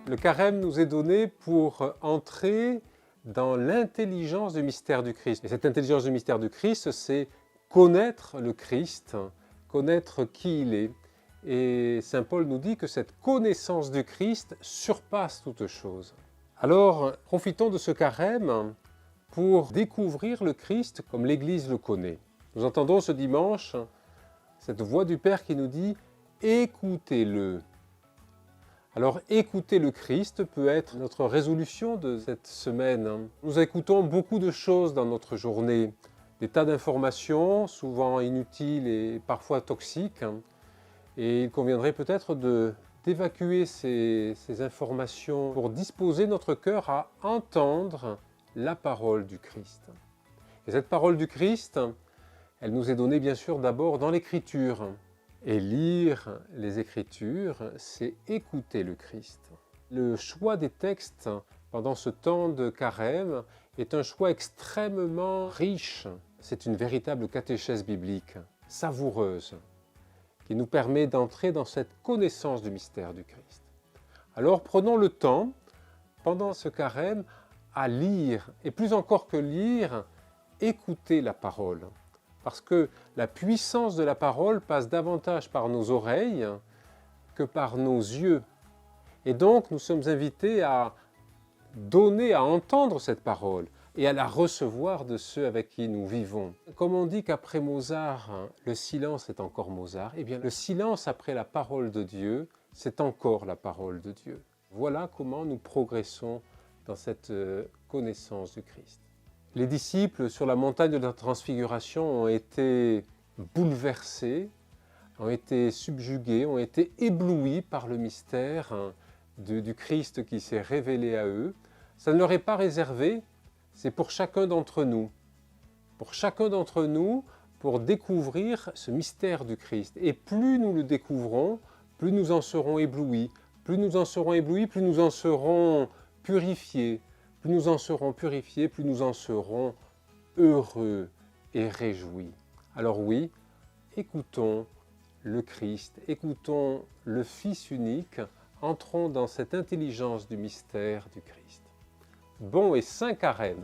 Le carême nous est donné pour entrer dans l'intelligence du mystère du Christ. Et cette intelligence du mystère du Christ, c'est connaître le Christ, connaître qui il est. Et saint Paul nous dit que cette connaissance du Christ surpasse toute chose. Alors, profitons de ce carême pour découvrir le Christ comme l'Église le connaît. Nous entendons ce dimanche cette voix du Père qui nous dit « Écoutez-le ». Alors, écouter le Christ peut être notre résolution de cette semaine. Nous écoutons beaucoup de choses dans notre journée, des tas d'informations, souvent inutiles et parfois toxiques. Et il conviendrait peut-être d'évacuer ces informations pour disposer notre cœur à entendre la parole du Christ. Et cette parole du Christ, elle nous est donnée bien sûr d'abord dans l'Écriture. Et lire les Écritures, c'est écouter le Christ. Le choix des textes pendant ce temps de carême est un choix extrêmement riche. C'est une véritable catéchèse biblique, savoureuse, qui nous permet d'entrer dans cette connaissance du mystère du Christ. Alors prenons le temps, pendant ce carême, à lire, et plus encore que lire, écouter la parole. Parce que la puissance de la parole passe davantage par nos oreilles que par nos yeux. Et donc nous sommes invités à donner, à entendre cette parole et à la recevoir de ceux avec qui nous vivons. Comme on dit qu'après Mozart, le silence est encore Mozart, eh bien le silence après la parole de Dieu, c'est encore la parole de Dieu. Voilà comment nous progressons dans cette connaissance du Christ. Les disciples sur la montagne de la transfiguration ont été bouleversés, ont été subjugués, ont été éblouis par le mystère du Christ qui s'est révélé à eux. Ça ne leur est pas réservé, c'est pour chacun d'entre nous. Pour chacun d'entre nous, pour découvrir ce mystère du Christ. Et plus nous le découvrons, plus nous en serons éblouis. Plus nous en serons éblouis, plus nous en serons purifiés. Plus nous en serons purifiés, plus nous en serons heureux et réjouis. Alors oui, écoutons le Christ, écoutons le Fils unique, entrons dans cette intelligence du mystère du Christ. Bon et saint carême!